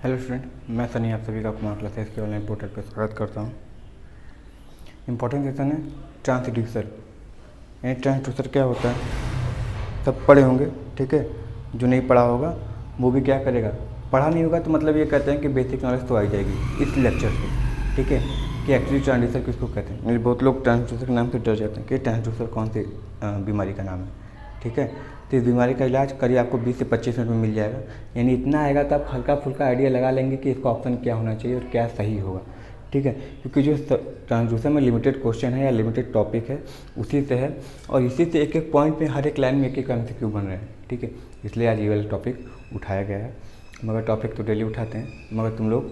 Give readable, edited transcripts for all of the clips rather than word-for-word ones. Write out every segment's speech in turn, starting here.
Hello student, मैं सनी आप सभी का कुमार क्लासेस के ऑनलाइन पोर्टल पर स्वागत करता हूँ। इम्पोर्टेंट सेक्शन है ट्रांसड्यूसर। यानी ट्रांसड्यूसर क्या होता है सब पढ़े होंगे, ठीक है। जो नहीं पढ़ा होगा वो भी क्या करेगा, पढ़ा नहीं होगा तो मतलब ये कहते हैं कि बेसिक नॉलेज तो आ जाएगी इस लेक्चर से, ठीक है। कि एक्चुअली ट्रांसड्यूसर किसको कहते हैं। मेरे बहुत लोग ट्रांसड्यूसर के नाम से डर जाते हैं कि ट्रांसड्यूसर कौन सी बीमारी का नाम है, ठीक है। तो इस बीमारी का इलाज करिए आपको 20 से 25 मिनट में मिल जाएगा। यानी इतना आएगा तो आप हल्का फुल्का आइडिया लगा लेंगे कि इसका ऑप्शन क्या होना चाहिए और क्या सही होगा, ठीक है। क्योंकि जो ट्रांसड्यूसर में लिमिटेड क्वेश्चन है या लिमिटेड टॉपिक है उसी से है, और इसी से एक एक पॉइंट में हर एक लाइन में एक एक MCQ बन रहे हैं, ठीक है। इसलिए आज ये वाला टॉपिक उठाया गया है। मगर टॉपिक तो डेली उठाते हैं, मगर तुम लोग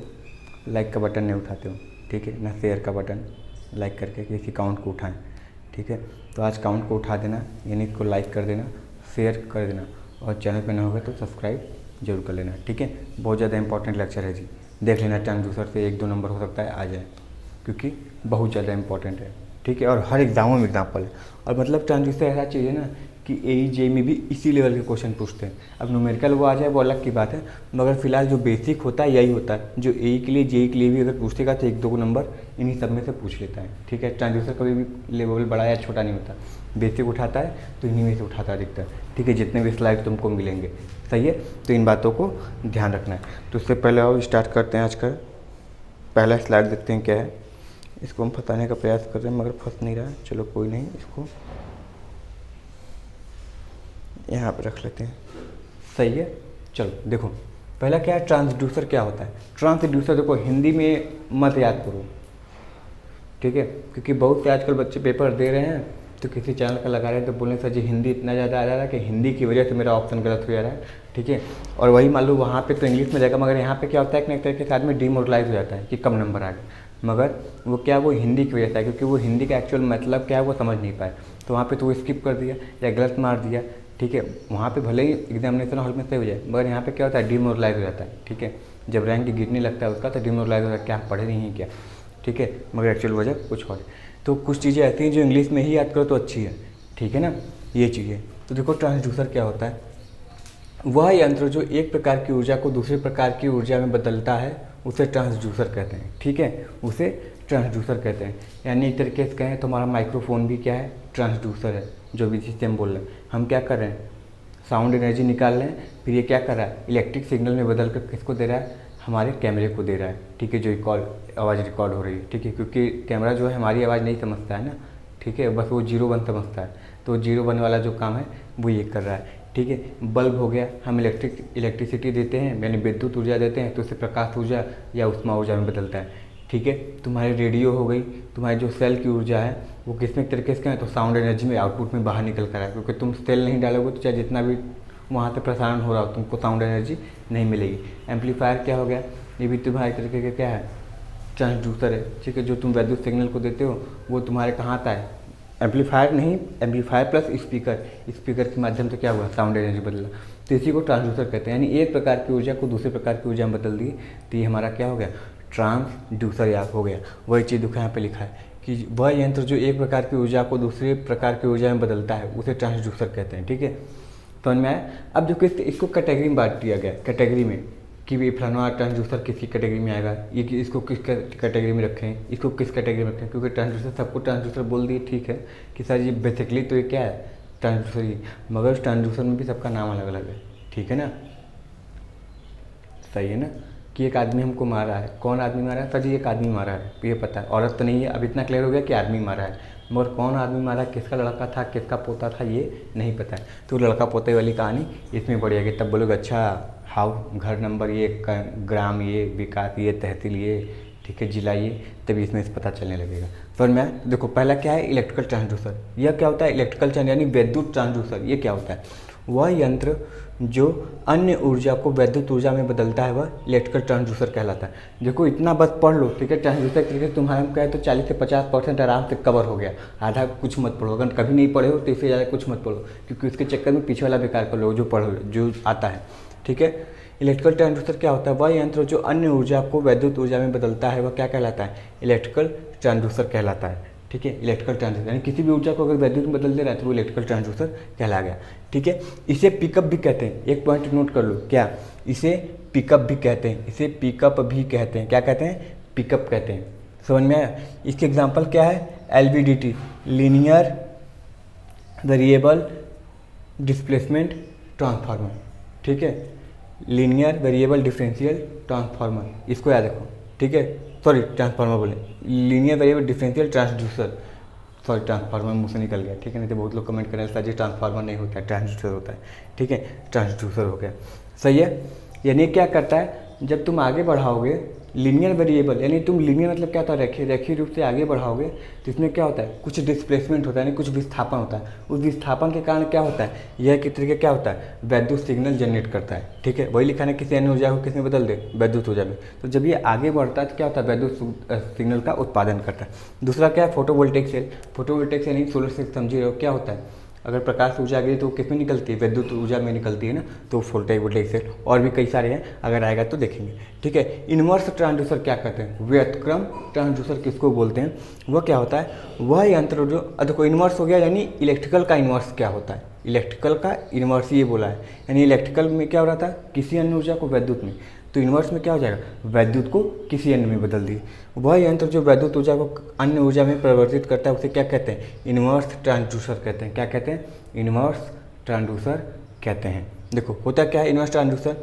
लाइक का बटन नहीं उठाते हो, ठीक है ना। शेयर का बटन लाइक करके किसी काउंट को उठाएं, ठीक है। तो आज काउंट को उठा देना, यानी इसको लाइक कर देना, शेयर कर देना, और चैनल पे ना होगा तो सब्सक्राइब जरूर कर लेना, ठीक है। बहुत ज़्यादा इंपॉर्टेंट लेक्चर है जी, देख लेना। ट्रांसड्यूसर से 1-2 नंबर हो सकता है आ जाए, क्योंकि बहुत ज़्यादा इंपॉर्टेंट है, ठीक है। और हर एग्जामों में एग्जाम्पल है। और मतलब ट्रांसड्यूसर ऐसा चीज़ है ना कि AE JEE में भी इसी लेवल के क्वेश्चन पूछते हैं। अब न्यूमेरिकल वो आ जाए वो अलग की बात है, मगर फिलहाल जो बेसिक होता है यही होता है। जो AE के लिए JEE के लिए भी अगर पूछेगा तो 1-2 नंबर इन्हीं सब में से पूछ लेता है, ठीक है। ट्रांसड्यूसर कभी भी लेवल बड़ा या छोटा नहीं होता, बेसिक उठाता है तो इन्हीं में से उठाता है अधिकतर, ठीक है। जितने भी स्लाइड तुमको मिलेंगे, सही है। तो इन बातों को ध्यान रखना है। तो उससे पहले और स्टार्ट करते हैं। आज का पहला स्लाइड देखते हैं क्या है। इसको हम फंसाने का प्रयास कर रहे हैं मगर फंस नहीं रहा है। चलो कोई नहीं, इसको यहाँ पे रख लेते हैं, सही है। चलो देखो, पहला क्या है, ट्रांसड्यूसर क्या होता है। ट्रांसड्यूसर देखो हिंदी में मत याद करो, ठीक है। क्योंकि बहुत से आजकल बच्चे पेपर दे रहे हैं तो किसी चैनल का लगा रहे हैं तो बोलने सर जी हिंदी इतना ज़्यादा आ जा रहा है कि हिंदी की वजह से मेरा ऑप्शन गलत हो जा रहा है, ठीक है। और वही मान लो वहाँ पे तो इंग्लिश में जाएगा, मगर यहाँ पे क्या होता है कि एक तरीके से आदमी डिमोरलाइज हो जाता है कि कम नंबर आ गए, मगर वो क्या वो हिंदी की वजह से है, क्योंकि वो हिंदी का एक्चुअल मतलब क्या है वो समझ नहीं पाए, तो वहाँ पर तो वो स्किप कर दिया या गलत मार दिया, ठीक है। वहाँ पे भले ही एग्जामिनेशन हॉल में सही हो जाए, मगर यहाँ पे क्या होता है डिमोरलाइज हो जाता है, ठीक है। जब रैंक गिरने लगता है उसका तो डिमोरलाइज हो जाता है, क्या पढ़े नहीं क्या, ठीक है। मगर एक्चुअल वजह कुछ और है। तो कुछ चीज़ें ऐसी हैं जो इंग्लिश में ही याद करो तो अच्छी है, ठीक है ना। ये चीज़ें तो देखो, ट्रांसड्यूसर क्या होता है, वह यंत्र जो एक प्रकार की ऊर्जा को दूसरे प्रकार की ऊर्जा में बदलता है उसे ट्रांसड्यूसर कहते हैं, ठीक है। उसे ट्रांसड्यूसर कहते हैं। यानी एक तरीके से कहें तो हमारा माइक्रोफोन भी क्या है, ट्रांसड्यूसर है। जो भी जिससे हम बोल रहे हैं, हम क्या कर रहे हैं, साउंड एनर्जी निकाल रहे हैं, फिर ये क्या कर रहा है, इलेक्ट्रिक सिग्नल में बदल कर किसको दे रहा है, हमारे कैमरे को दे रहा है, ठीक है। जो आवाज़ रिकॉर्ड हो रही है, ठीक है। क्योंकि कैमरा जो है हमारी आवाज़ नहीं समझता है ना, ठीक है। बस वो 0-1 समझता है, तो 0-1 वाला जो काम है वो ये कर रहा है, ठीक है। बल्ब हो गया, हम इलेक्ट्रिसिटी देते हैं, यानी विद्युत ऊर्जा देते हैं, तो उससे प्रकाश ऊर्जा या उष्मा ऊर्जा में बदलता है, ठीक है। तुम्हारी रेडियो हो गई, तुम्हारी जो सेल की ऊर्जा है वो किसमें तरीके से है, तो साउंड एनर्जी में आउटपुट में बाहर निकल कर है। क्योंकि तुम सेल नहीं डालोगे तो चाहे जितना भी वहाँ से प्रसारण हो रहा हो तुमको साउंड एनर्जी नहीं मिलेगी। एम्पलीफायर क्या हो गया, ये भी तुम्हारे तरीके का क्या है, ट्रांसड्यूसर है, ठीक है। जो तुम विद्युत सिग्नल को देते हो वो तुम्हारे कहाँ आता है, एम्पलीफायर नहीं, एम्पलीफायर प्लस स्पीकर के माध्यम से क्या हुआ, साउंड एनर्जी बदला, तो इसी को ट्रांसड्यूसर कहते हैं। यानी एक प्रकार की ऊर्जा को दूसरे प्रकार की ऊर्जा में बदल दी, तो ये हमारा क्या हो गया, ट्रांसड्यूसर या हो गया। वही चीज़ देखो यहाँ पे लिखा है कि वह यंत्र जो एक प्रकार की ऊर्जा को दूसरे प्रकार की ऊर्जा में बदलता है उसे ट्रांसड्यूसर कहते हैं, ठीक है। समझ में आया। अब देखो इसको कैटेगरी में बांट दिया गया, कैटेगरी में कि भी फलाना ट्रांसड्यूसर किसी कैटेगरी में आएगा, ये कि इसको किस कैटेगरी में रखें, इसको किस कैटेगरी में रखें। क्योंकि ट्रांसड्यूसर सबको ट्रांसड्यूसर बोल दिए, ठीक है कि सर ये बेसिकली तो ये क्या है ट्रांसड्यूसर ही, मगर ट्रांसड्यूसर में भी सबका नाम अलग अलग है, ठीक है ना। सही है ना। कि एक आदमी हमको मारा है, कौन आदमी मारा है, सर जी एक आदमी मारा है, ये पता है, औरत तो नहीं है। अब इतना क्लियर हो गया कि आदमी मारा है, मगर कौन आदमी मारा, किसका लड़का था, किसका पोता था, ये नहीं पता है। तो लड़का पोते वाली कहानी इसमें बढ़ जाएगी। तब बोलोगे अच्छा हाउ, घर नंबर ये, ग्राम ये, विकास ये, तहसील ये, ठीक है, जिला ये, तभी इसमें से पता चलने लगेगा। पर मैं देखो पहला क्या है, इलेक्ट्रिकल ट्रांसड्यूसर। यह क्या होता है, इलेक्ट्रिकल यानी विद्युत ट्रांसड्यूसर। ये क्या होता है, वह यंत्र जो अन्य ऊर्जा को विद्युत ऊर्जा में बदलता है वह इलेक्ट्रिकल ट्रांसड्यूसर कहलाता है। देखो इतना बस पढ़ लो, ठीक है। ट्रांसड्यूसर तरीके से तुम्हारे कहे तो 40 से 50% आराम से कवर हो गया। आधा कुछ मत पढ़ो, अगर कभी नहीं पढ़े हो तो इससे ज़्यादा कुछ मत पढ़ो, क्योंकि उसके चक्कर में पीछे वाला बेकार कर लो जो पढ़ो जो आता है, ठीक है। इलेक्ट्रिकल ट्रांसड्यूसर क्या होता है, वह यंत्र जो अन्य ऊर्जा को विद्युत ऊर्जा में बदलता है वह क्या कहलाता है, इलेक्ट्रिकल ट्रांसड्यूसर कहलाता है, ठीक है। इलेक्ट्रिकल ट्रांसड्यूसर यानी किसी भी ऊर्जा को अगर विद्युत में बदल दे रहा है तो वो इलेक्ट्रिकल ट्रांसड्यूसर कहला गया, ठीक है। इसे पिकअप भी कहते हैं। एक पॉइंट नोट कर लो, क्या इसे पिकअप भी कहते हैं, इसे पिकअप भी कहते हैं। क्या कहते हैं? पिकअप कहते हैं। समझ में आया? इसके एग्जांपल क्या है? LVDT, linear variable displacement transformer. ठीक है, लीनियर वेरिएबल डिफरेंशियल ट्रांसफार्मर, इसको याद रखो। ठीक है, सॉरी ट्रांसफार्मर बोले, linear variable differential transducer, sorry transformer मुँह से निकल गया। ठीक है, नहीं तो बहुत लोग कमेंट करें सर जी ट्रांसफार्मर नहीं होता है, ट्रांसड्यूसर होता है। ठीक है, ट्रांसड्यूसर हो गया। सही है। यानी क्या करता है, जब तुम आगे बढ़ाओगे लीनियर वेरिएबल, यानी तुम लीनियर मतलब क्या होता है, रेखीय रूप से आगे बढ़ाओगे तो इसमें क्या होता है, कुछ डिस्प्लेसमेंट होता है, यानी कुछ विस्थापन होता है। उस विस्थापन के कारण क्या होता है, यह किस तरीके क्या होता है, वैद्युत सिग्नल जनरेट करता है। ठीक है, वही लिखा है किसी अन्य ऊर्जा को किस में बदल दे, वैद्युत ऊर्जा में। तो जब ये आगे बढ़ता है तो क्या होता है, वैद्युत सिग्नल का उत्पादन करता है। दूसरा क्या है, फोटोवोल्टेइक सेल। फोटोवोल्टेइक सेल यानी सोलर सेल, समझिए हो क्या होता है, अगर प्रकाश ऊर्जा गई तो किस में निकलती है, विद्युत ऊर्जा में निकलती है ना, तो फोटोवोल्टेइक सेल। और भी कई सारे हैं, अगर आएगा तो देखेंगे। ठीक है, इन्वर्स ट्रांसड्यूसर क्या कहते हैं, व्युत्क्रम ट्रांसड्यूसर किसको बोलते हैं, वह क्या होता है, वह यंत्र जो, देखो इन्वर्स हो गया, यानी इलेक्ट्रिकल का इन्वर्स क्या होता है, इलेक्ट्रिकल का इन्वर्स ये बोला है, यानी इलेक्ट्रिकल में क्या हो रहा था, किसी अन्य ऊर्जा को वैद्युत में, तो इन्वर्स में क्या हो जाएगा, वैद्युत को किसी अन्य में बदल दिए। वह यंत्र जो वैद्युत ऊर्जा को अन्य ऊर्जा में परिवर्तित करता है उसे क्या कहते हैं, इन्वर्स ट्रांसड्यूसर कहते हैं। क्या कहते हैं, इन्वर्स ट्रांसड्यूसर कहते हैं। देखो होता क्या है इन्वर्स ट्रांसड्यूसर,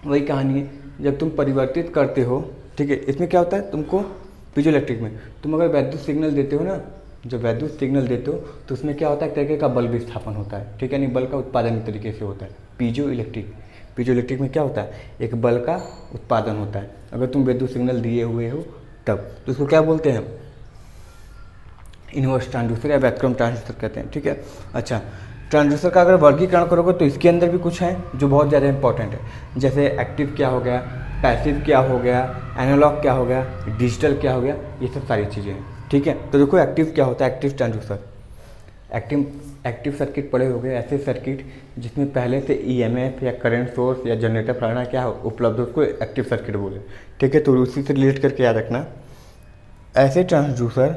वही कहानी है, जब तुम परिवर्तित करते हो। ठीक है, इसमें क्या होता है, तुमको पीजो इलेक्ट्रिक में तुम अगर वैद्युत सिग्नल देते हो ना, जब वैद्युत सिग्नल देते हो तो उसमें क्या होता है, एक तरीके का बल विस्थापन होता है। ठीक है, नहीं बल का उत्पादन एक तरीके से होता है। पीजो इलेक्ट्रिक में क्या होता है, एक बल का उत्पादन होता है। अगर तुम विद्युत सिग्नल दिए हुए हो तब, तो उसको क्या बोलते हैं, इन्वर्स ट्रांसड्यूसर या व्युत्क्रम ट्रांसड्यूसर कहते हैं। ठीक है, अच्छा ट्रांसड्यूसर का अगर वर्गीकरण करोगे तो इसके अंदर भी कुछ है जो बहुत ज़्यादा इंपॉर्टेंट है, जैसे एक्टिव क्या हो गया, पैसिव क्या हो गया, एनालॉग क्या हो गया, डिजिटल क्या हो गया, ये सब सारी चीज़ें हैं। ठीक है, तो देखो एक्टिव क्या होता है, एक्टिव ट्रांसड्यूसर, एक्टिव सर्किट पड़े हो गए, ऐसे सर्किट जिसमें पहले से ईएमएफ या करंट सोर्स या जनरेटर फलाना क्या हो उपलब्ध हो, उसको एक्टिव सर्किट बोले। ठीक है, तो उसी से रिलेट करके याद रखना, ऐसे ट्रांसड्यूसर,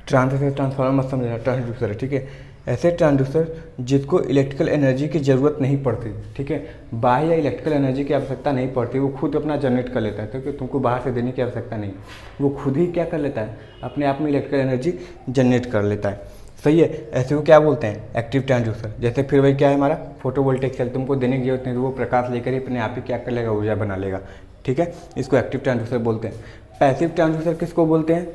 ट्रांसफार्मर मत समझना, ट्रांसड्यूसर है। ठीक है, ऐसे ट्रांसड्यूसर जिसको इलेक्ट्रिकल एनर्जी की ज़रूरत नहीं पड़ती। ठीक है, बाह्य या इलेक्ट्रिकल एनर्जी की आवश्यकता नहीं पड़ती, वो खुद अपना जनरेट कर लेता है, क्योंकि तुमको बाहर से देने की आवश्यकता नहीं, वो खुद ही क्या कर लेता है, अपने आप में इलेक्ट्रिकल एनर्जी जनरेट कर लेता है। सही है, ऐसे को क्या बोलते हैं, एक्टिव ट्रांसड्यूसर। जैसे फिर वही क्या है हमारा फोटोवोल्टेइक सेल, तुमको देने की जरूरत नहीं, तो वो प्रकाश लेकर ही अपने आप ही क्या कर लेगा, ऊर्जा बना लेगा। ठीक है, इसको एक्टिव ट्रांसड्यूसर बोलते हैं। पैसिव ट्रांसड्यूसर किसको बोलते हैं,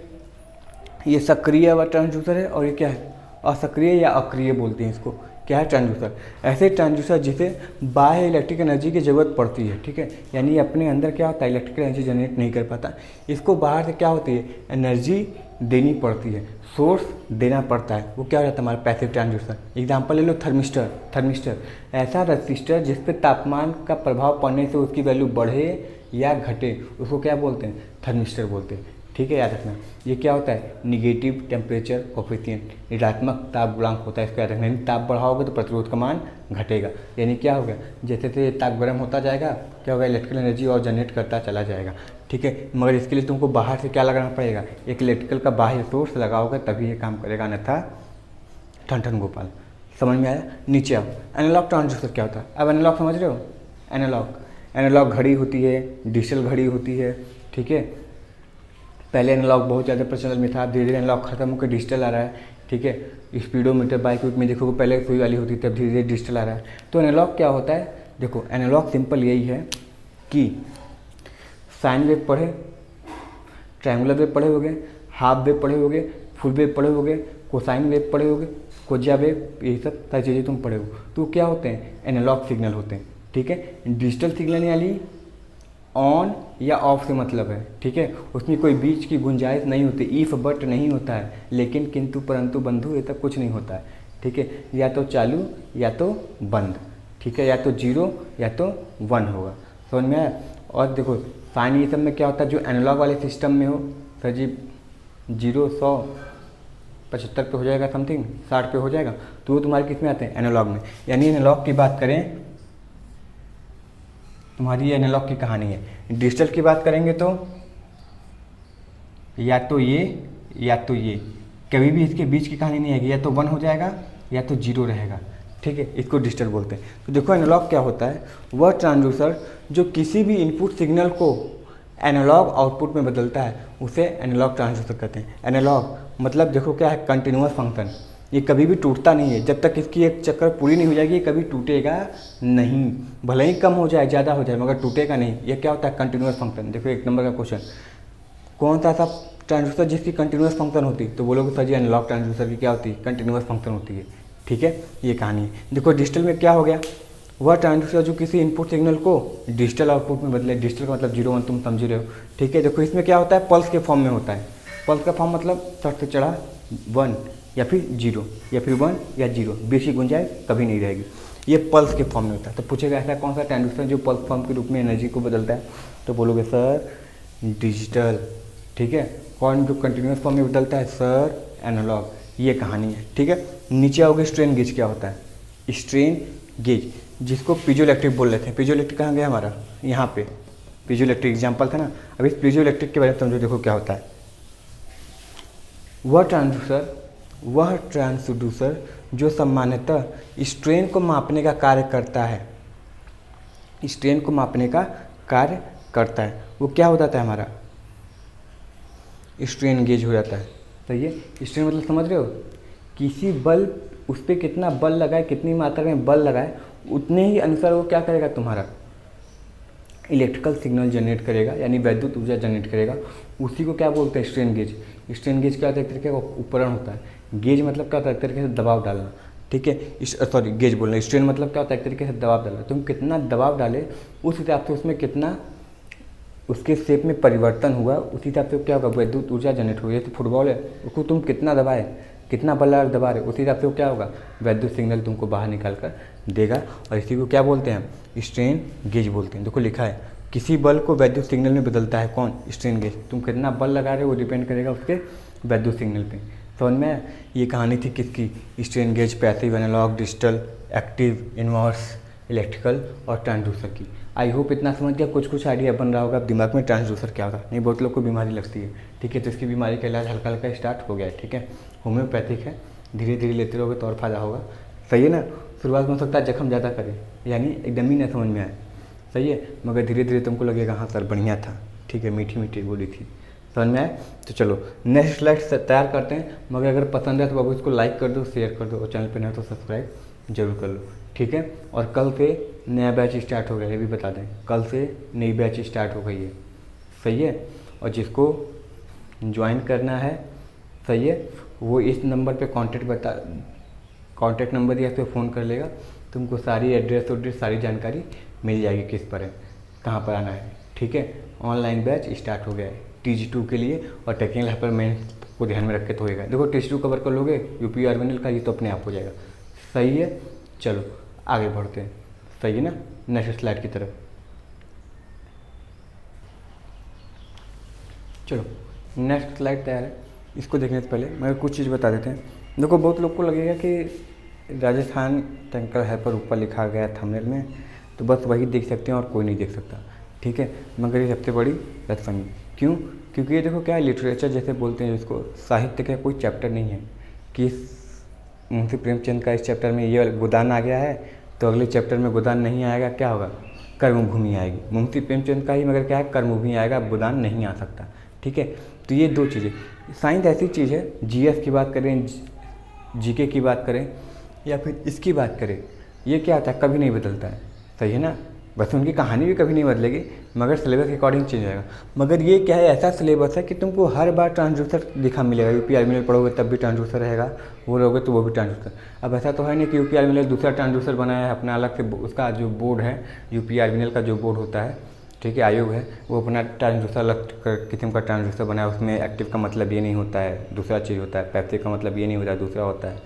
ये सक्रिय वाला ट्रांसड्यूसर है, और ये क्या है, असक्रिय या अक्रिय बोलते हैं इसको। क्या है, ट्रांसड्यूसर, ऐसे ट्रांसड्यूसर जिसे बाह्य इलेक्ट्रिक एनर्जी की ज़रूरत पड़ती है। ठीक है, यानी अपने अंदर क्या होता है, इलेक्ट्रिकल एनर्जी जनरेट नहीं कर पाता, इसको बाहर से क्या होती है, एनर्जी देनी पड़ती है, सोर्स देना पड़ता है, वो क्या हो जाता है हमारा पैसिव ट्रांसड्यूसर। एग्जांपल ले लो, थर्मिस्टर, ऐसा रजिस्टर जिस पे तापमान का प्रभाव पड़ने से उसकी वैल्यू बढ़े या घटे, उसको क्या बोलते हैं, थर्मिस्टर बोलते हैं। ठीक है, याद रखना, ये क्या होता है, निगेटिव टेम्परेचर कोफिशिएंट, ऋणात्मक ताप गुणांक होता है, इसको याद रखना। ताप बढ़ाओगे तो प्रतिरोध का मान घटेगा, यानी क्या होगा, जैसे जैसे ताप गर्म होता जाएगा क्या होगा, इलेक्ट्रिकल एनर्जी और जनरेट करता चला जाएगा। ठीक है, मगर इसके लिए तुमको बाहर से क्या लगाना पड़ेगा, एक इलेक्ट्रिकल का बाह्य सोर्स लगाओगे तभी ये काम करेगा, अन्यथा ठन गोपाल। समझ में आया, नीचे आओ। एनालॉग ट्रांसड्यूसर क्या होता है, अब एनालॉग समझ रहे हो, एनालॉग घड़ी होती है, डिजिटल घड़ी होती है। ठीक है, पहले एनालॉग बहुत ज़्यादा प्रचलन में था, धीरे धीरे एनालॉग खत्म होकर डिजिटल आ रहा है। ठीक है, स्पीडोमीटर बाइक में देखोगे पहले सुई वाली होती थी, अब धीरे धीरे डिजिटल आ रहा है। तो एनालॉग क्या होता है, देखो एनालॉग सिंपल यही है कि साइन वेव पढ़े, ट्रायंगुलर वेव पढ़े होगे, हाफ वेव पढ़े होगे, फुल वेव पढ़े होगे, कोसाइन वेव पढ़े होगे, कोजिया वेव, यही सब सारी चीज़ें तुम पढ़े हो। तो क्या होते हैं, एनालॉग सिग्नल होते हैं। ठीक है, डिजिटल सिग्नल यानी ऑन या ऑफ से मतलब है। ठीक है, उसमें कोई बीच की गुंजाइश नहीं होती, इफ बट नहीं होता है, लेकिन किंतु परंतु बंधु ये तक कुछ नहीं होता है। ठीक है, या तो चालू या तो बंद। ठीक है, या तो 0 या तो 1 होगा, समझ में आया। और देखो साइन ये सब में क्या होता है, जो एनालॉग वाले सिस्टम में हो, सर जी 0 100 75 पे हो जाएगा, समथिंग 60 पे हो जाएगा, तो वो तुम्हारे किस में आते हैं, एनालॉग में। यानी एनालॉग की बात करें, तुम्हारी ये एनालॉग की कहानी है। डिजिटल की बात करेंगे तो या तो ये, कभी भी इसके बीच की कहानी नहीं आएगी, या तो 1 हो जाएगा या तो 0 रहेगा। ठीक है, इसको डिजिटल बोलते हैं। तो देखो एनालॉग क्या होता है, वह ट्रांसड्यूसर जो किसी भी इनपुट सिग्नल को एनालॉग आउटपुट में बदलता है उसे एनालॉग ट्रांसड्यूसर कहते हैं। एनालॉग मतलब देखो क्या है, कंटिन्यूअस फंक्शन, ये कभी भी टूटता नहीं है, जब तक इसकी एक चक्कर पूरी नहीं हो जाएगी ये कभी टूटेगा नहीं, भले ही कम हो जाए ज़्यादा हो जाए मगर टूटेगा नहीं। ये क्या होता है, कंटिन्यूअस फंक्शन। देखो 1 नंबर का क्वेश्चन, कौन सा ऐसा ट्रांसड्यूसर जिसकी कंटिन्यूअस फंक्शन होती, तो बोलोगे सर जी एनालॉग ट्रांसड्यूसर की क्या होती है, कंटिन्यूअस फंक्शन होती है। ठीक है, ये कहानी है। देखो डिजिटल में क्या हो गया, वह ट्रांसड्यूसर जो किसी इनपुट सिग्नल को डिजिटल आउटपुट में बदले, डिजिटल का मतलब 0 1 तुम समझ रहे हो। ठीक है, देखो इसमें क्या होता है, पल्स के फॉर्म में होता है। पल्स का फॉर्म मतलब सर से चढ़ा 1 या फिर 0 या फिर 1 या 0, बीच की गुंजाइश कभी नहीं रहेगी, ये पल्स के फॉर्म में होता है। तो पूछेगा ऐसा कौन सा ट्रांसड्यूसर जो पल्स फॉर्म के रूप में एनर्जी को बदलता है, तो बोलोगे सर डिजिटल। ठीक है, कौन जो कंटिन्यूअस फॉर्म में बदलता है, सर एनालॉग। ये कहानी है। ठीक है, नीचे आओगे स्ट्रेन गेज क्या होता है, स्ट्रेन गेज जिसको पीजोइलेक्ट्रिक बोल रहे थे। पीजोइलेक्ट्रिक कहाँ गया हमारा, यहाँ पे पीजोइलेक्ट्रिक एग्जाम्पल था ना। अब इस पीजोइलेक्ट्रिक के बारे में समझो, देखो क्या होता है, वह ट्रांसड्यूसर जो सामान्यतः स्ट्रेन को मापने का कार्य करता है, स्ट्रेन को मापने का कार्य करता है, वो क्या हो जाता है हमारा, स्ट्रेन गेज हो जाता है। तो ये स्ट्रेन मतलब समझ रहे हो, किसी बल उस पर कितना बल लगाए, कितनी मात्रा में बल लगाए, उतने ही अनुसार वो क्या करेगा, तुम्हारा इलेक्ट्रिकल सिग्नल जनरेट करेगा, यानी वैद्युत ऊर्जा जनरेट करेगा। उसी को क्या बोलते हैं, स्ट्रेन गेज। स्ट्रेन गेज क्या होता है, एक तरीके का उपकरण होता है। गेज मतलब क्या होता है, एक तरीके से दबाव डालना। ठीक है, सॉरी गेज बोलना। स्ट्रेन मतलब क्या होता है, एक तरीके से दबाव डालना। तुम कितना दबाव डाले उस हिसाब से उसमें कितना उसके शेप में परिवर्तन हुआ, उसी हिसाब से क्या होगा, वैद्युत ऊर्जा जनरेट होगी। जैसे फुटबॉल है, उसको तुम कितना दबाए, कितना बल लगा दबा रहे, उसी हिसाब से वो क्या होगा, वैद्युत सिग्नल तुमको बाहर निकाल कर देगा। और इसी को क्या बोलते हैं, स्ट्रेन गेज बोलते हैं। देखो लिखा है, किसी बल को वैद्युत सिग्नल में बदलता है कौन, स्ट्रेन गेज। तुम कितना बल लगा रहे हो वो डिपेंड करेगा उसके वैद्युत सिग्नल पे। समझ में ये कहानी थी किसकी, strain gauge, passive, analogue, digital, active, inverse, electrical और ट्रांसड्यूसर की। आई होप इतना समझ गया, कुछ आइडिया बन रहा होगा दिमाग में ट्रांसड्यूसर क्या होता है। नहीं, बहुत लोग को बीमारी लगती है। ठीक है, तो इसकी बीमारी का इलाज हल्का हल्का स्टार्ट हो गया है। ठीक है, होम्योपैथिक है, धीरे धीरे लेते रहोगे तो और फायदा होगा। सही है ना, शुरुआत में हो सकता है जख्म ज़्यादा करे, यानी एकदम ही ना समझ में आए। सही है, मगर धीरे धीरे तुमको लगेगा हाँ सर बढ़िया था। ठीक है, मीठी मीठी बोली थी, समझ में आए। तो चलो नेक्स्ट स्लाइड तैयार करते हैं। मगर अगर पसंद है तो बाबू इसको लाइक कर दो, शेयर कर दो, और चैनल पे नहीं हो तो सब्सक्राइब जरूर कर लो। ठीक है, और कल से नया बैच स्टार्ट हो गया, ये भी बता दें, कल से नई बैच स्टार्ट हो गई है। सही है, और जिसको ज्वाइन करना है, सही है, वो इस नंबर पे कांटेक्ट नंबर दिया तो फ़ोन कर लेगा। तुमको सारी एड्रेस सारी जानकारी मिल जाएगी, किस पर है, कहाँ पर आना है। ठीक है, ऑनलाइन बैच स्टार्ट हो गया है TG2 के लिए, और टेक्निकल हेल्पर में को ध्यान में रख के तो होएगा। देखो TG2 कवर कर लोगे, यूपी आर्मिनल का, ये तो अपने आप हो जाएगा। सही है, चलो आगे बढ़ते हैं। सही है ना, नेक्स्ट स्लाइड की तरफ चलो। नेक्स्ट स्लाइड तैयार है, इसको देखने से पहले मैं कुछ चीज़ बता देते हैं। देखो बहुत लोग को लगेगा कि राजस्थान टेक्निकल हेल्पर ऊपर लिखा गया थंबनेल में, तो बस वही देख सकते हैं और कोई नहीं देख सकता। ठीक है, मगर ये सबसे बड़ी गलतफहमी। क्यों, क्योंकि ये देखो क्या है, लिटरेचर जैसे बोलते हैं इसको, साहित्य का कोई चैप्टर नहीं है कि मुंशी प्रेमचंद का इस चैप्टर में ये गोदान आ गया है तो अगले चैप्टर में गोदान नहीं आएगा, क्या होगा, कर्मभूमि आएगी। मुंशी प्रेमचंद का ही मगर क्या है, कर्मभूमि आएगा, गोदान नहीं आ सकता। ठीक है, तो ये दो चीज़ें। साइंस ऐसी चीज़ है, GS की बात करें, GK की बात करें, या फिर इसकी बात करें, ये क्या होता है, कभी नहीं बदलता है। सही है ना, बस उनकी कहानी भी कभी नहीं बदलेगी, मगर सिलेबस के अकॉर्डिंग चेंज होगा। मगर ये क्या है, ऐसा सिलेबस है कि तुमको हर बार ट्रांसड्यूसर दिखा मिलेगा। यूपी आर्मिनल पढ़ोगे तब भी ट्रांसड्यूसर रहेगा, वो रहोगे तो वो भी ट्रांसड्यूसर। अब ऐसा तो है नहीं कि यूपी आर्मिनल दूसरा ट्रांसड्यूसर बनाया है अपना अलग से, उसका जो बोर्ड है, यूपी आर्मिनल का जो बोर्ड होता है, ठीक है, आयोग है, वो अपना ट्रांसड्यूसर अलग किस्म का ट्रांसड्यूसर बनाया। उसमें एक्टिव का मतलब ये नहीं होता है, दूसरा चीज़ होता है। पैसिव का मतलब ये नहीं होता है, दूसरा होता है।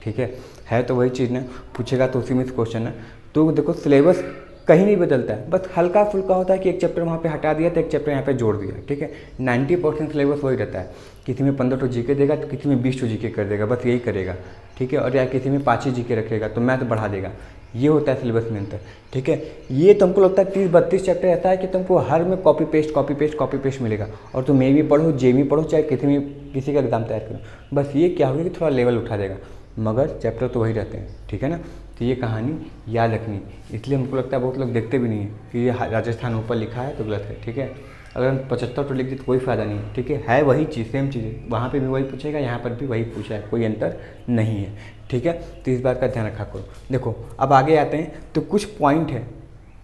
ठीक है तो वही चीज़ ना, पूछेगा तो उसी में क्वेश्चन है। तो देखो सिलेबस कहीं नहीं बदलता है, बस हल्का फुल्का होता है कि एक चैप्टर वहाँ पे हटा दिया तो एक चैप्टर यहाँ पे जोड़ दिया। ठीक है, 90% सिलेबस वही रहता है। किसी में 15 GK देगा तो किसी में 20 GK कर देगा, बस यही करेगा। ठीक है, और या किसी में 5 ही GK रखेगा तो मैथ बढ़ा देगा। ये होता है सिलेबस में अंतर। ठीक है, ये तुमको लगता है 30-32 चैप्टर ऐसा है कि तुमको हर में कॉपी पेस्ट मिलेगा, और तुम ए भी पढ़ो, जे भी पढ़ो, चाहे किसी का एग्जाम तैयार करो, बस ये क्या होगा कि थोड़ा लेवल उठा देगा। मगर चैप्टर तो वही रहते हैं, ठीक है ना। तो ये कहानी याद रखनी, इसलिए हमको लगता है बहुत लोग देखते भी नहीं है कि ये राजस्थान ऊपर लिखा है तो गलत है, ठीक है। अगर हम 75 तो लिख दें तो कोई फ़ायदा नहीं है, ठीक है वही चीज़, सेम चीज़ है, वहाँ पे भी वही पूछेगा, यहाँ पर भी वही पूछा है, कोई अंतर नहीं है, ठीक है। तो इस बात का ध्यान रखा करो। देखो अब आगे आते हैं, तो कुछ पॉइंट है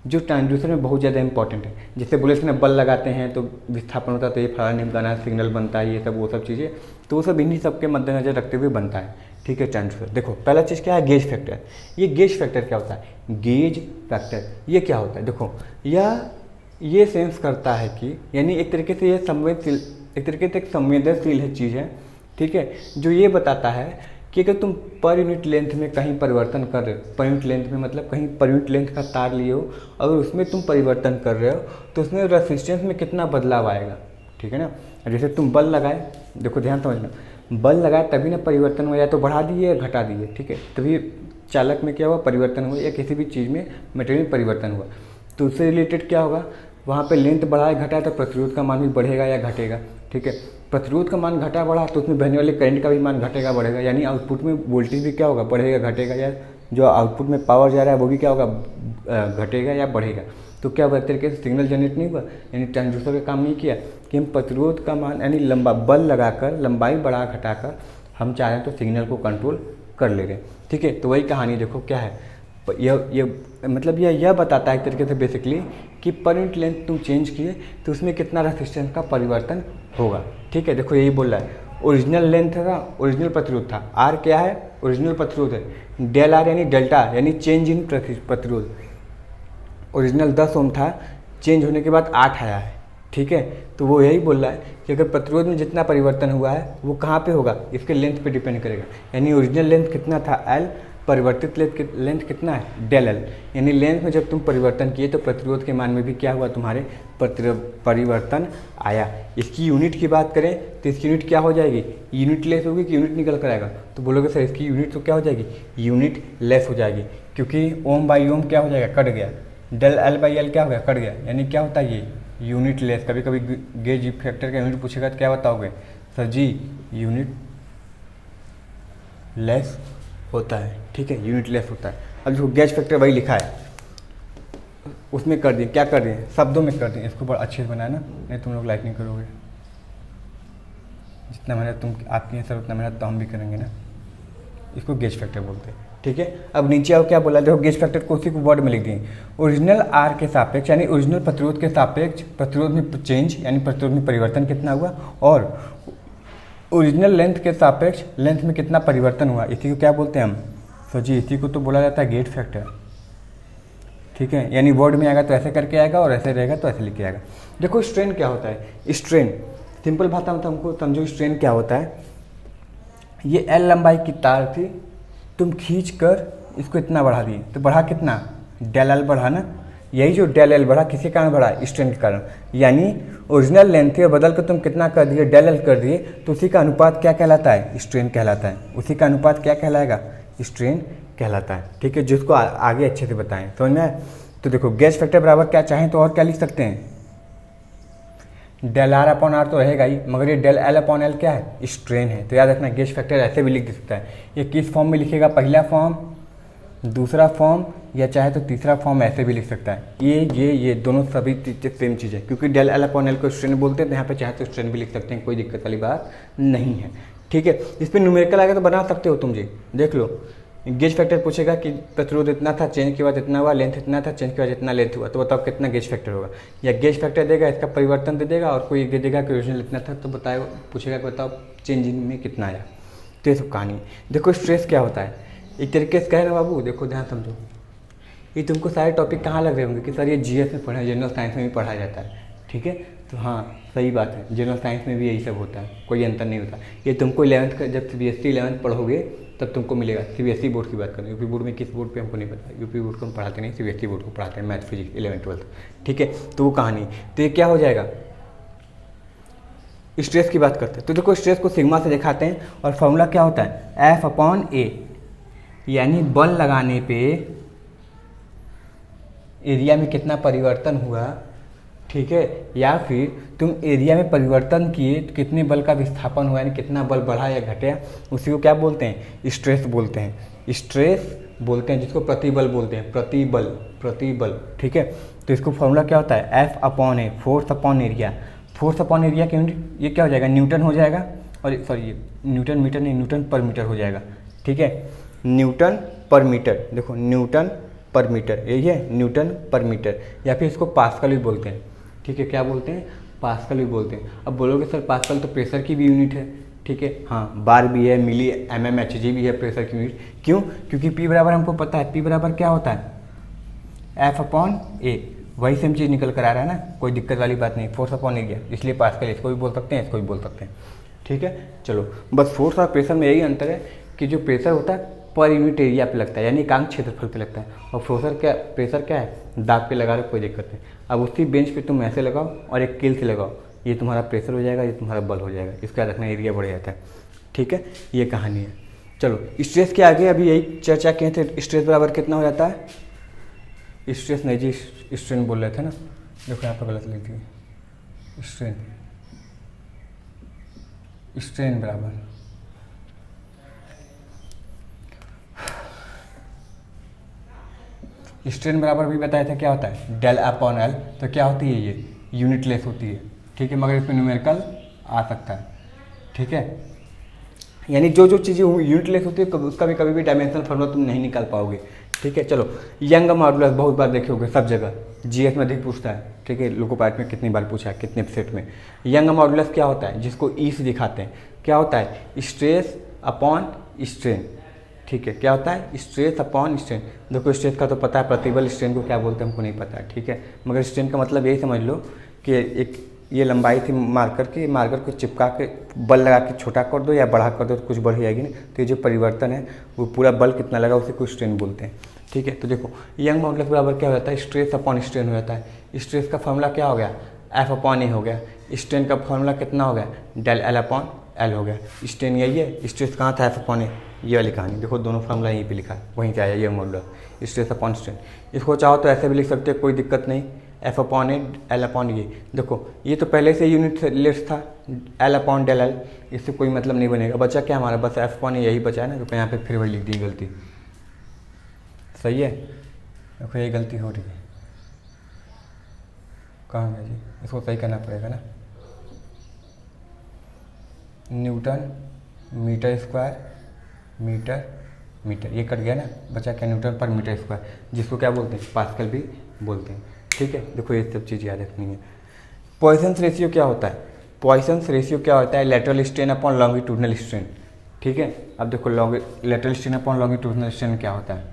जो ट्रांसड्यूसर में बहुत ज़्यादा इंपॉर्टेंट है। जैसे बोले थे ना, बल लगाते हैं तो विस्थापन होता है, तो ये फलाना निमगाना सिग्नल बनता है, ये सब वो सब चीज़ें, तो वो सब इन्हीं सब के मद्देनजर रखते हुए बनता है, ठीक है ट्रांसड्यूसर। देखो पहला चीज़ क्या है, गेज फैक्टर। ये गेज फैक्टर क्या होता है, गेज फैक्टर ये क्या होता है, देखो ये सेंस करता है कि, यानी एक तरीके से ये संवेदनशील, एक तरीके से एक संवेदनशील है चीज़ है, ठीक है, जो ये बताता है कि अगर तुम पर यूनिट लेंथ में कहीं परिवर्तन कर रहे हो, पर यूनिट लेंथ में मतलब कहीं पर यूनिट लेंथ का तार लिए हो, अगर उसमें तुम परिवर्तन कर रहे हो तो उसमें रेसिस्टेंस में कितना बदलाव आएगा, ठीक है ना। जैसे तुम बल लगाए, देखो ध्यान समझना, बल लगाए तभी ना परिवर्तन हुआ, या तो बढ़ा दिए या घटा दिए, ठीक है, तभी चालक में क्या हुआ, परिवर्तन हुआ, या किसी भी चीज़ में मटेरियल में परिवर्तन हुआ। तो उससे रिलेटेड क्या होगा, वहाँ पे लेंथ बढ़ाए घटाए तो प्रतिरोध का मान भी बढ़ेगा या घटेगा, ठीक है। प्रतिरोध का मान घटा बढ़ा तो उसमें बहने वाले करंट का भी मान घटेगा बढ़ेगा, यानी आउटपुट में वोल्टेज भी क्या होगा, बढ़ेगा घटेगा, या जो आउटपुट में पावर जा रहा है वो भी क्या होगा, घटेगा या बढ़ेगा। तो क्या हुआ, एक तरीके से सिग्नल जनरेट नहीं हुआ, यानी ट्रांसड्यूसर का काम नहीं किया कि हम प्रतिरोध का मान यानी लंबा बल लगाकर लंबाई बढ़ा घटाकर हम चाहें तो सिग्नल को कंट्रोल कर ले रहे, ठीक है। तो वही कहानी देखो क्या है, यह मतलब यह बताता है एक तरीके से बेसिकली कि पर यूनिट लेंथ तुम चेंज किए तो उसमें कितना रेसिस्टेंस का परिवर्तन होगा, ठीक है। देखो यही बोल रहा है, ओरिजिनल लेंथ था, ओरिजिनल प्रतिरोध था, आर क्या है, ओरिजिनल प्रतिरोध है, डेल आर यानी डेल्टा यानी चेंज इन प्रतिरोध, ओरिजिनल 10 ओम था, चेंज होने के बाद 8 आया है, ठीक है। तो वो यही बोल रहा है कि अगर प्रतिरोध में जितना परिवर्तन हुआ है वो कहाँ पे होगा, इसके लेंथ पे डिपेंड करेगा, यानी ओरिजिनल लेंथ कितना था एल, परिवर्तित लेंथ कितना है डेल एल, यानी लेंथ में जब तुम परिवर्तन किए तो प्रतिरोध के मान में भी क्या हुआ, तुम्हारे परिवर्तन आया। इसकी यूनिट की बात करें तो इसकी यूनिट क्या हो जाएगी, यूनिट लेस होगी कि यूनिट निकल कर आएगा, तो बोलोगे सर इसकी यूनिट तो क्या हो जाएगी, यूनिट लेस हो जाएगी, क्योंकि ओम बाई ओम क्या हो जाएगा, कट गया, डेल एल बाई एल क्या हो गया, कट गया, यानी क्या होता है ये यूनिट लेस। कभी कभी गेज फैक्टर का यूनिट पूछेगा तो क्या बताओगे, सर जी यूनिट लेस होता है, ठीक है, यूनिट लेस होता है। अब जो गेज फैक्टर वही लिखा है उसमें कर दिए, क्या कर दिए, शब्दों में कर दिए, इसको बड़ा अच्छे से बनाया ना, नहीं तुम लोग लाइक नहीं करोगे, जितना मेहनत तुम आपकी है सर उतना मेहनत तो हम भी करेंगे ना, इसको गेज फैक्टर बोलते हैं, ठीक है। अब नीचे आओ क्या बोला, देखो गेज फैक्टर को उसी को वर्ड में लिख दिए, ओरिजिनल आर के सापेक्ष यानी ओरिजिनल प्रतिरोध के सापेक्ष प्रतिरोध में चेंज यानी प्रतिरोध में परिवर्तन कितना हुआ, और ओरिजिनल लेंथ के सापेक्ष लेंथ में कितना परिवर्तन हुआ, इसी को क्या बोलते हैं हम, तो जी इसी को तो बोला जाता है गेज फैक्टर, ठीक है। यानी वर्ड में आएगा तो ऐसे करके आएगा और ऐसे रहेगा तो ऐसे लिख के आएगा। देखो स्ट्रेन क्या होता है, स्ट्रेन सिंपल भाषा में हमको समझो, स्ट्रेन क्या होता है, ये एल लंबाई की तार थी, तुम खींच कर इसको इतना बढ़ा दिए, तो बढ़ा कितना, डेल एल बढ़ा ना, यही जो डेल एल बढ़ा किसी कारण बढ़ा, स्ट्रेन के कारण, यानी ओरिजिनल लेंथ थी और बदल कर तुम कितना कर दिए, डेल एल कर दिए, तो उसी का अनुपात क्या कहलाता है, स्ट्रेन कहलाता है, उसी का अनुपात क्या कहलाएगा, स्ट्रेन कहलाता है, ठीक है। जिसको आगे अच्छे से बताएं, समझ में आए। तो देखो गेज फैक्टर बराबर क्या चाहें तो और क्या लिख सकते हैं, डेल आर अपॉन आर तो रहेगा ही, मगर ये डेल एल अपॉन एल क्या है, स्ट्रेन है। तो याद रखना गेज फैक्टर ऐसे भी लिख सकता है, ये किस फॉर्म में लिखेगा, पहला फॉर्म, दूसरा फॉर्म, या चाहे तो तीसरा फॉर्म ऐसे भी लिख सकता है, ये दोनों सभी सेम चीज़ है, क्योंकि डेल एल अपॉन एल को स्ट्रेन बोलते हैं, तो यहाँ पे चाहे तो स्ट्रेन भी लिख सकते हैं, कोई दिक्कत वाली बात नहीं है, ठीक है। इस पर न्यूमेरिकल आएगा तो बना सकते हो तुम जी, देख लो गेज फैक्टर पूछेगा कि प्रतिरोध इतना था, चेंज के बाद इतना हुआ, लेंथ इतना था, चेंज के बाद इतना लेंथ हुआ, तो बताओ कितना गेज फैक्टर होगा, या गेज फैक्टर देगा इसका परिवर्तन दे देगा, और कोई दे देगा कि ओरिजिनल इतना था, तो बताओ पूछेगा कि बताओ चेंज में कितना आया। तो ये सब कहानी। देखो स्ट्रेस क्या होता है, एक तरीके से कहे ना बाबू, देखो ध्यान समझो, ये तुमको सारे टॉपिक कहाँ लग रहे होंगे कि सर ये जीएस में पढ़ा, जनरल साइंस में भी पढ़ाया जाता है, ठीक है। तो हाँ सही बात है, जनरल साइंस में भी यही सब होता है, कोई अंतर नहीं होता। ये तुमको 11th का जब CBSE 11th पढ़ोगे तब तुमको मिलेगा। CBSE बोर्ड की बात करें, यूपी बोर्ड में किस बोर्ड पे हमको नहीं पता, यूपी बोर्ड को हम पढ़ाते नहीं, CBSE बोर्ड को पढ़ाते हैं, मैथ फिजिक्स 11th 12th, ठीक है। तो वो कहानी, तो ये क्या हो जाएगा, स्ट्रेस की बात करते हैं। तो देखो स्ट्रेस को सिग्मा से दिखाते हैं, और फॉर्मूला क्या होता है, F/A, यानी बल लगाने पे एरिया में कितना परिवर्तन हुआ, ठीक है, या फिर तुम एरिया में परिवर्तन किए तो कितने बल का विस्थापन हुआ, यानी कितना बल बढ़ा या घटा, उसी को क्या बोलते हैं, स्ट्रेस बोलते हैं। स्ट्रेस बोलते हैं जिसको प्रतिबल बोलते हैं, प्रतिबल, प्रतिबल। ठीक है, तो इसको फॉर्मूला क्या होता है, F upon A, force upon area. Force upon area के यूनिट ये क्या हो जाएगा, न्यूटन हो जाएगा, और सॉरी ये न्यूटन मीटर नहीं, न्यूटन पर मीटर हो जाएगा। ठीक है, न्यूटन पर मीटर, देखो न्यूटन पर मीटर, यही है न्यूटन पर मीटर, या फिर इसको पास्कल भी बोलते हैं। ठीक है, क्या बोलते हैं, पास्कल भी बोलते हैं। अब बोलोगे सर पास्कल तो प्रेशर की भी यूनिट है। ठीक है, हाँ, बार भी है, मिली mmHg भी है प्रेशर की यूनिट। क्यों, क्योंकि P बराबर हमको पता है, P बराबर क्या होता है, F अपॉन ए, वही सेम चीज़ निकल कर आ रहा है ना, कोई दिक्कत वाली बात नहीं, फोर्स अपॉन एरिया, इसलिए पास्कल इसको भी बोल सकते हैं, इसको भी बोल सकते हैं। ठीक है, चलो, बस फोर्स और प्रेशर में यही अंतर है कि जो प्रेशर होता है पर यूनिट एरिया पे लगता है, यानी एकांक क्षेत्रफल पे लगता है, और प्रेशर क्या है, दाब पे लगा रहे, कोई दिक्कत नहीं। अब उसी बेंच पे तुम ऐसे लगाओ और एक कील से लगाओ, ये तुम्हारा प्रेशर हो जाएगा, ये तुम्हारा बल हो जाएगा, इसका रखना एरिया बढ़ जाता है। ठीक है, ये कहानी है। चलो, स्ट्रेस के आगे अभी यही चर्चा किए थे, स्ट्रेस बराबर कितना हो जाता है, स्ट्रेस नहीं जी, स्ट्रेन बोल रहे थे ना, देखो यहाँ पर गलत लिख दिए, स्ट्रेन, स्ट्रेन बराबर स्ट्रेन बराबर भी बताया था क्या होता है, डेल अपॉन एल। तो क्या होती है ये, यूनिट लेस होती है। ठीक है, मगर इसमें न्यूमेरिकल आ सकता है। ठीक है, यानी जो जो चीज़ें यूनिट लेस होती है उसका भी कभी भी डायमेंशनल फॉर्मूला तुम नहीं निकाल पाओगे। ठीक है, चलो, यंग मॉडुलस बहुत बार देखे होगे सब जगह, जीएस में अधिक पूछता है। ठीक है, लोको पार्ट में कितनी बार पूछा है, कितने सेट में। यंग मॉडुलस क्या होता है, जिसको ई से दिखाते हैं, क्या होता है, स्ट्रेस अपॉन स्ट्रेन। ठीक है, क्या होता है, स्ट्रेस अपॉन स्ट्रेन। देखो स्ट्रेस का तो पता है, प्रतिबल, स्ट्रेन को क्या बोलते हैं हमको नहीं पता है। ठीक है, मगर स्ट्रेन का मतलब यही समझ लो कि एक ये लंबाई थी मार्कर की, मार्कर को चिपका के बल लगा के छोटा कर दो या बढ़ा कर दो तो कुछ बढ़ जाएगी ना, तो ये जो परिवर्तन है वो पूरा बल कितना लगा उसे कुछ स्ट्रेन बोलते हैं। ठीक है, तो देखो यंग मॉडुलस बराबर क्या हो जाता है, स्ट्रेस अपॉन स्ट्रेन हो जाता है। स्ट्रेस का फॉर्मूला क्या हो गया, F अपॉन ए हो गया। स्ट्रेन का फॉर्मूला कितना हो गया, डेल एल अपॉन एल हो गया। स्ट्रेन यही है, स्ट्रेस कहाँ था, F अपॉन ए, ये वाली कहानी देखो, दोनों फॉर्मूला यहीं पे लिखा है, वहीं से आया young modulus, stress upon strain. इसको चाहो तो ऐसे भी लिख सकते हो, कोई दिक्कत नहीं, F upon A L upon ये। देखो ये तो पहले से यूनिट लेस था, एल अपॉन डेल एल, इससे कोई मतलब नहीं बनेगा। बचा क्या हमारा, बस F अपॉन ए यही बचा है ना, रुको यहाँ पे फिर वही लिख दी गलती, सही है। देखो ये गलती हो रही है, कहाँ गया जी, इसको सही करना पड़ेगा ना, newton metre square metre metre, ये कट गया ना, बचा क्या, न्यूटन पर मीटर स्क्वायर, जिसको क्या बोलते हैं, पास्कल भी बोलते हैं। ठीक है, देखो ये सब चीज़ याद रखनी है। पॉइसन्स रेशियो क्या होता है, पॉइसन्स रेशियो क्या होता है, lateral strain upon longitudinal strain. ठीक है, अब देखो lateral strain upon longitudinal strain क्या होता है,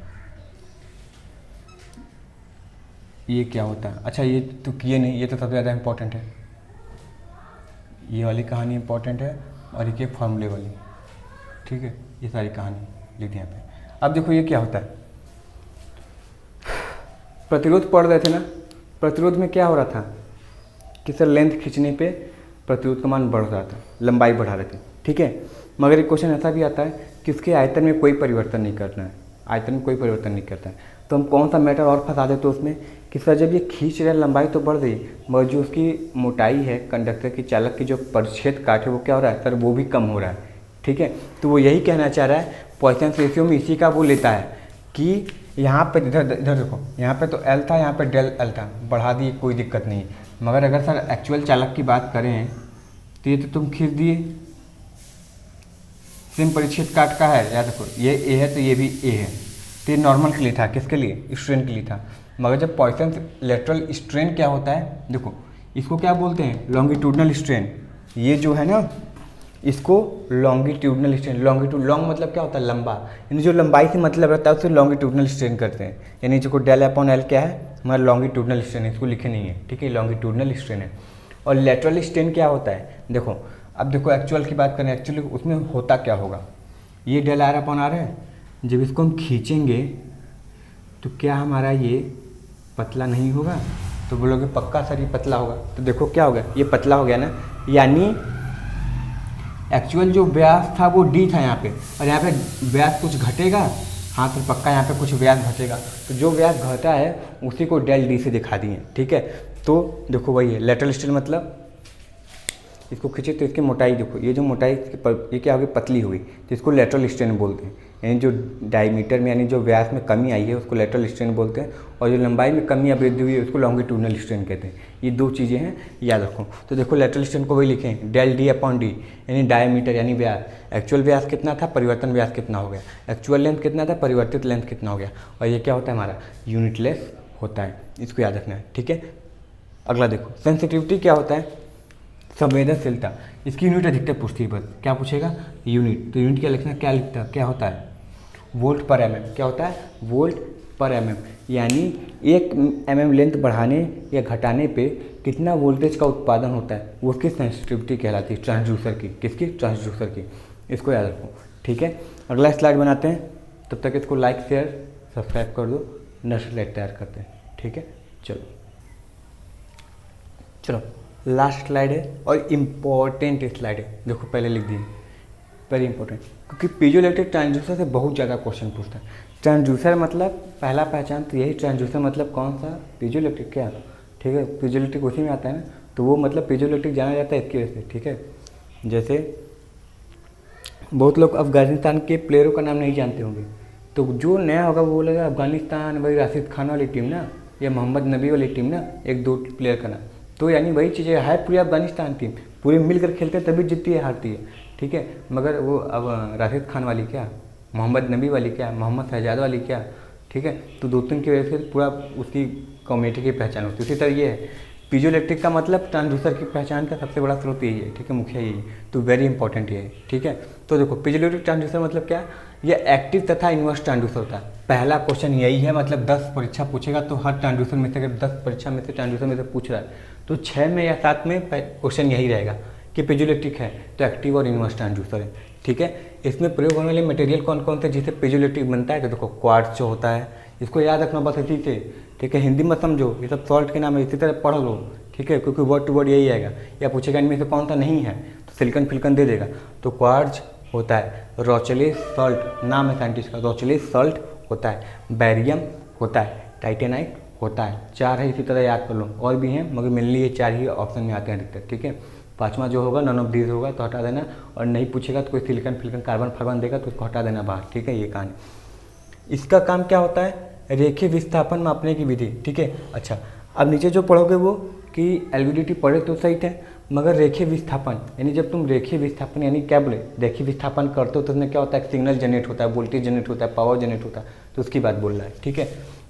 ये क्या होता है, अच्छा ये तो किए नहीं, ये तो सबसे ज़्यादा इंपॉर्टेंट है, ये वाली कहानी इंपॉर्टेंट है, और ये फॉर्मूले वाली। ठीक है, ये सारी कहानी लिख दी यहाँ पे। अब देखो ये क्या होता है, प्रतिरोध पढ़ रहे थे ना, प्रतिरोध में क्या हो रहा था कि सर लेंथ खींचने पे प्रतिरोध का मान बढ़ रहा था, लंबाई बढ़ा रहे थे। ठीक है, मगर एक क्वेश्चन ऐसा भी आता है कि उसके आयतन में कोई परिवर्तन नहीं करना है, आयतन में कोई परिवर्तन नहीं करता है, तो हम कौन सा मैटर और फंसा देते हैं उसमें कि सर जब ये खींच रहे लंबाई तो बढ़ रही, मगर जो उसकी मोटाई है कंडक्टर की, चालक की जो परिच्छेद काट है वो क्या हो रहा है सर, वो भी कम हो रहा है। ठीक है, तो वो यही कहना चाह रहा है, पॉइसन्स रेशियो में इसी का वो लेता है कि यहाँ पे इधर इधर देखो, यहाँ पे तो एल था, यहाँ पे डेल एल था, बढ़ा दिए कोई दिक्कत नहीं, मगर अगर सर एक्चुअल चालक की बात करें तो ये तो तुम खींच दिए, सेम परिच्छेद काट का है, याद रखो ये ए है तो ये भी ए है, तो ये नॉर्मल के लिए था, किसके लिए, स्ट्रेन के लिए था। मगर जब पॉइसन्स लेटरल स्ट्रेन क्या होता है, देखो इसको क्या बोलते हैं, लॉन्गिट्यूडनल स्ट्रेन, ये जो है ना इसको लॉन्गिट्यूडनल स्ट्रेन, लॉन्ग मतलब क्या होता है, लंबा, यानी जो लंबाई से मतलब रहता है उसे लॉन्गिट्यूडनल स्ट्रेन करते हैं, यानी जो डेल अपॉन एल क्या है, हमारा लॉन्गिट्यूडनल स्ट्रेन है, इसको लिखे नहीं है। ठीक है, लॉन्गिट्यूडनल स्ट्रेन है। और लेटरल स्ट्रेन क्या होता है, देखो अब देखो एक्चुअल की बात करें, एक्चुअली उसमें होता क्या होगा, ये डेल आर अपॉन आर है, जब इसको हम खींचेंगे तो क्या हमारा ये पतला नहीं होगा, तो बोलोगे पक्का सर ये पतला होगा, तो देखो क्या हो गया, ये पतला हो गया ना, यानी एक्चुअल जो व्यास था वो डी था यहाँ पे, और यहाँ पे व्यास कुछ घटेगा, हाँ तो पक्का यहाँ पे कुछ व्यास घटेगा, तो जो व्यास घटा है उसी को डेल डी से दिखा दिए। ठीक है, तो देखो वही है लेटरल स्ट्रेन, मतलब इसको खींचे तो इसकी मोटाई देखो, ये जो मोटाई ये क्या होगी, पतली हुई, तो इसको लेटरल स्ट्रेन बोलते हैं। यानी जो डायमीटर में यानी जो व्यास में कमी आई है उसको लेटरल स्ट्रेन बोलते हैं, और जो लंबाई में कमी या वृद्धि हुई है उसको लॉन्गिट्यूडनल स्ट्रेन कहते हैं। ये दो चीज़ें हैं, याद रखो। तो देखो लेटरल स्ट्रेन को वही लिखें डेल डी अपॉन डी, यानी डायमीटर यानी व्यास, एक्चुअल व्यास कितना था, परिवर्तन व्यास कितना हो गया, एक्चुअल लेंथ कितना था, परिवर्तित लेंथ कितना हो गया, और ये क्या होता है हमारा यूनिटलेस होता है, इसको याद रखना है, ठीक है। अगला देखो सेंसिटिविटी क्या होता है, संवेदनशीलता, इसकी यूनिट अधिकतर पूछती है बस, क्या पूछेगा यूनिट, तो यूनिट क्या लिखना, क्या लिखता है, क्या होता है वोल्ट पर एमएम, क्या होता है वोल्ट पर एमएम, यानी 1 mm लेंथ बढ़ाने या घटाने पे कितना वोल्टेज का उत्पादन होता है, वो उसकी सेंसिटिविटी कहलाती है, ट्रांसड्यूसर की, किसकी, ट्रांसड्यूसर की, इसको याद रखो, ठीक है। अगला स्लाइड बनाते हैं, तब तक इसको लाइक शेयर सब्सक्राइब कर दो, नेक्स्ट स्लाइड तैयार करते हैं, ठीक है। चलो लास्ट स्लाइड है और इम्पॉर्टेंट स्लाइड है, देखो पहले लिख दिए, वेरी इंपॉर्टेंट, क्योंकि पीजोइलेक्ट्रिक ट्रांसड्यूसर से बहुत ज़्यादा क्वेश्चन पूछता है। ट्रांसड्यूसर मतलब पहला पहचान तो यही, ट्रांसड्यूसर मतलब कौन सा, पीजोइलेक्ट्रिक, क्या, ठीक है, पीजोइलेक्ट्रिक उसी में आता है ना, तो वो मतलब पीजोइलेक्ट्रिक जाना जाता है इसकी वजह से, ठीक है। जैसे बहुत लोग अफगानिस्तान के प्लेयरों का नाम नहीं जानते होंगे, तो जो नया होगा वो बोलेगा अफगानिस्तान, वही राशिद खान वाली टीम ना, या मोहम्मद नबी वाली टीम ना, 1-2 प्लेयर का नाम, तो यानी वही चीज़ें है, पूरी अफगानिस्तान टीम पूरी मिलकर खेलते हैं तभी जीतती है हारती है, ठीक है। मगर वो अब राशिद खान वाली क्या, मोहम्मद नबी वाली क्या, मोहम्मद शहजाद वाली क्या, ठीक है, तो 2-3 की वजह से पूरा उसकी कम्युनिटी की पहचान होती है। उसी तरह ये है पीजोइलेक्ट्रिक का मतलब ट्रांसड्यूसर की पहचान का सबसे बड़ा स्रोत यही है, ठीक है, मुखिया यही, तो वेरी इंपॉर्टेंट ये है, ठीक है। तो देखो पीजोइलेक्ट्रिक ट्रांसड्यूसर मतलब क्या, ये एक्टिव तथा इन्वर्स ट्रांसड्यूसर होता है। पहला क्वेश्चन यही है, मतलब 10 परीक्षा पूछेगा तो हर ट्रांसड्यूसर में से, अगर 10 परीक्षा में से ट्रांसड्यूसर में से पूछ रहा है तो 6 में या 7 में क्वेश्चन यही रहेगा कि पीजोइलेक्ट्रिक है तो एक्टिव और इन्वर्स ट्रांसड्यूसर है, ठीक है। इसमें प्रयोग होने वाले मटेरियल कौन कौन से जिससे पीजोइलेक्ट्रिक बनता है, तो देखो क्वार्ट्ज जो होता है, इसको याद रखना बस इसी से, ठीक है, हिंदी मत समझो, ये सब सॉल्ट के नाम है, इसी तरह पढ़ लो, ठीक है, क्योंकि वर्ड टू वर्ड यही आएगा, या पूछेगा इनमें से कौन सा नहीं है तो सिलिकॉन फिलिकॉन दे देगा। तो क्वार्ट्ज होता है, रोचेलेस सॉल्ट नाम है साइंटिस्ट का, रोचेलेस सॉल्ट होता है, बैरियम होता है, टाइटेनाइट होता है, 4 है, इसी तरह याद कर लो, और भी हैं मगर मेनली ये 4 ही ऑप्शन में आते हैं अधिकतर, ठीक है। 5वां जो होगा नन ऑफ दीज होगा तो हटा देना, और नहीं पूछेगा तो कोई सिलिकॉन फिलिकॉन कार्बन फार्बन देगा तो उसको हटा देना बाहर, ठीक है। ये कहानी, इसका काम क्या होता है, रेखीय विस्थापन मापने की विधि, ठीक है। अच्छा अब नीचे जो पढ़ोगे वो कि एलवीडीटी पढ़े तो सही थे, मगर रेखीय विस्थापन यानी जब तुम रेखीय विस्थापन यानी क्या बोले, रेखीय विस्थापन करते हो तो उसमें क्या होता है, सिग्नल जनरेट होता है, वोल्टेज जनरेट होता है, पावर जनरेट होता है, तो उसकी बात बोल रहा है, ठीक है।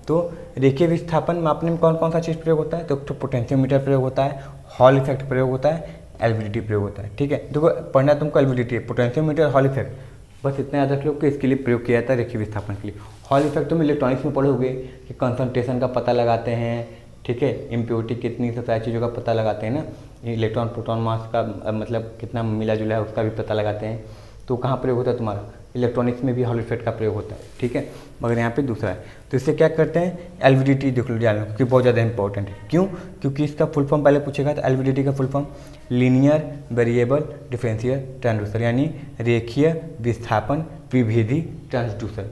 तो रेखीय विस्थापन मापने में कौन कौन सा चीज़ प्रयोग होता है, तो पोटेंशियोमीटर प्रयोग होता है, हॉल इफेक्ट प्रयोग होता है, एलवीडीटी प्रयोग होता है, ठीक है। देखो पढ़ना तुमको एलवीडीटी है, पोटेंशियोमीटर, हॉल इफेक्ट, बस इतना याद रख लो कि इसके लिए प्रयोग किया जाता है रेखीय विस्थापन के लिए। हॉल इफेक्ट तुम इलेक्ट्रॉनिक्स में पढ़ोगे कि कंसंट्रेशन का पता लगाते हैं, ठीक है, इम्प्योरिटी कितनी, सब सारी चीज़ों का पता लगाते हैं ना, इलेक्ट्रॉन प्रोटॉन मास का मतलब कितना मिला जुला है उसका भी पता लगाते हैं, तो कहाँ प्रयोग होता है तुम्हारा, इलेक्ट्रॉनिक्स में भी हॉल इफेक्ट का प्रयोग होता है, ठीक है, मगर यहाँ पे दूसरा है। तो इससे क्या करते हैं, एलवीडीटी देख लो जान लो कि बहुत ज़्यादा इंपॉर्टेंट है, क्यों, क्योंकि इसका फुल फॉर्म पहले पूछेगा, तो एलवीडीटी का full form linear variable differential transducer, यानी रेखीय विस्थापन विभेदी ट्रांसड्यूसर,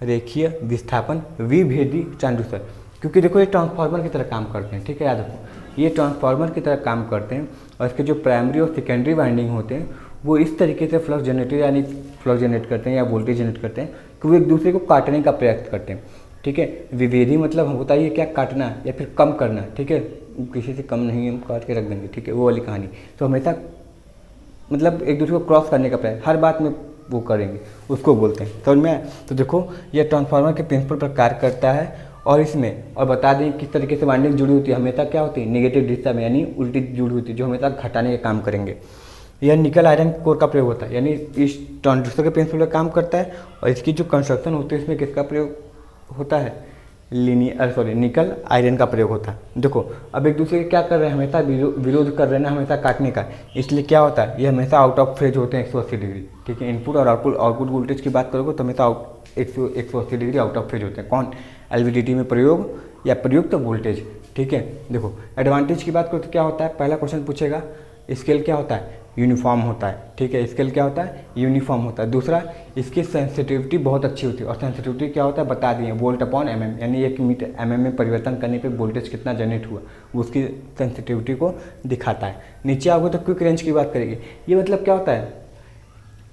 रेखीय विस्थापन विभेदी ट्रांसड्यूसर, क्योंकि देखो ये ट्रांसफार्मर की तरह काम करते हैं, ठीक है, याद रखो ये ट्रांसफार्मर की तरह काम करते हैं, और इसके जो प्राइमरी और सेकेंडरी वाइंडिंग होते हैं वो इस तरीके से फ्लक्स जनरेटर यानी फ्लक्स जनरेट करते हैं या वोल्टेज जनरेट करते हैं कि वो एक दूसरे को काटने का प्रयास करते हैं, ठीक है। विभेदी मतलब होता है क्या, काटना या फिर कम करना, ठीक है, किसी से कम नहीं हम काट के रख देंगे, ठीक है, वो वाली कहानी। तो हमेशा मतलब एक दूसरे को क्रॉस करने का प्रयास हर बात में वो करेंगे, उसको बोलते हैं, समझ में। तो देखो ये ट्रांसफार्मर के प्रिंसिपल पर कार्य करता है, और इसमें और बता दें किस तरीके से वाइंडिंग जुड़ी होती है, हमेशा क्या होती है, नेगेटिव दिशा में यानी उल्टी जुड़ी होती है, जो हमेशा घटाने का काम करेंगे। यह निकल आयरन कोर का प्रयोग होता है, यानी इस ट्रांसड्यूसर के प्रिंसिपल पर काम करता है, और इसकी जो कंस्ट्रक्शन होती है इसमें किसका प्रयोग होता है, निकल आयरन का प्रयोग होता है। देखो अब एक दूसरे के क्या कर रहे हैं, हमेशा विरोध कर रहे हैं ना, हमेशा काटने का, इसलिए क्या होता है ये हमेशा आउट ऑफ फेज होते हैं 180 डिग्री, ठीक है। इनपुट और आउटपुट वोल्टेज की बात करोगे तो हमेशा 180 डिग्री आउट ऑफ फेज होते हैं, कौन, एलवीडीटी में प्रयोग या प्रयुक्त वोल्टेज, ठीक है। देखो एडवांटेज की बात करो तो क्या होता है, पहला क्वेश्चन पूछेगा स्केल क्या होता है, यूनिफॉर्म होता है, ठीक है। स्केल क्या होता है, यूनिफॉर्म होता है। दूसरा, इसकी सेंसिटिविटी बहुत अच्छी होती है, और सेंसिटिविटी क्या होता है बता दिए, वोल्ट अपॉन mm, यानी 1 मीटर mm में परिवर्तन करने पे वोल्टेज कितना जनरेट हुआ वो उसकी सेंसिटिविटी को दिखाता है। नीचे आओगे तो क्विक रेंज की बात करेंगे। ये मतलब क्या होता है,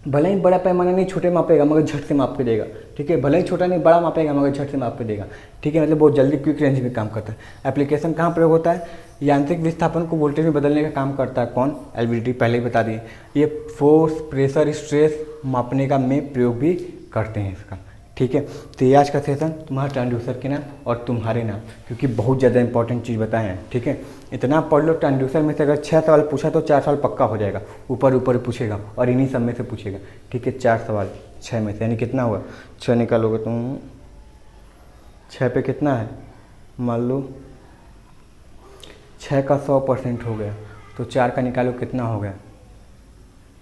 भले ही बड़ा पैमाना नहीं छोटे मापेगा मगर झट से माप के देगा, ठीक है। भले ही छोटा नहीं बड़ा मापेगा मगर झट से माप के देगा, ठीक है। मतलब बहुत जल्दी क्विक रेंज में काम करता है। एप्लीकेशन कहाँ प्रयोग होता है, यांत्रिक विस्थापन को वोल्टेज में बदलने का काम करता है कौन, एलवीडीटी, पहले ही बता दिए। ये फोर्स, प्रेशर, स्ट्रेस मापने का में प्रयोग भी करते हैं इसका, ठीक है। तो ये आज का सेशन तुम्हारा ट्रांसड्यूसर के नाम और तुम्हारे नाम, क्योंकि बहुत ज़्यादा इंपॉर्टेंट चीज़ बताए हैं, ठीक है। इतना पढ़ लो, ट्रांसड्यूसर में से अगर 6 सवाल पूछा तो 4 सवाल पक्का हो जाएगा, ऊपर ऊपर पूछेगा और इन्हीं सब में से पूछेगा, ठीक है। 4 सवाल 6 में से, यानी कितना हुआ, 6 निकालोगे तुम, 6 पे कितना है, मान लो 6 का 100% हो गया, तो 4 का निकालो कितना हो गया,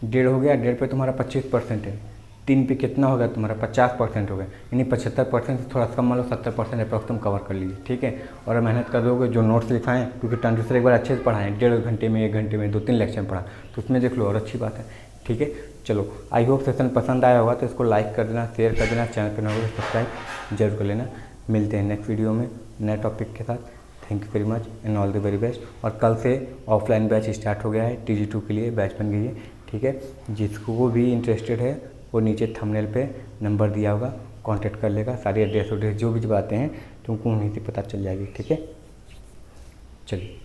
1.5 हो गया। 1.5 पे तुम्हारा 25% है, 3 पे कितना हो गया तुम्हारा 50% हो गया, यानी 75% से थोड़ा कम मान लो 70% अप्रॉक्स तुम कवर कर लीजिए, ठीक है। और मेहनत कर दोगे, जो नोट्स लिखाएं, क्योंकि ट्रांसड्यूसर एक बार अच्छे से पढ़ाएं, 1.5 घंटे में, 1 घंटे में 2-3 लेक्चर पढ़ा, तो उसमें देख लो और अच्छी बात है, ठीक है। चलो, आई होप सेशन पसंद आया होगा तो इसको लाइक कर देना, शेयर कर देना, चैनल पर न हो सब्सक्राइब जरूर कर लेना। मिलते हैं नेक्स्ट वीडियो में नए टॉपिक के साथ। Thank you very much and all the very best. और कल से ऑफलाइन बैच स्टार्ट हो गया है, TG2 के लिए बैच बन गई है, ठीक है। जिसको भी इंटरेस्टेड है वो नीचे थंबनेल पे नंबर दिया होगा, कांटेक्ट कर लेगा। सारी एड्रेस जो भी बातें हैं तुमको उन्हीं से पता चल जाएगी, ठीक है। चलिए।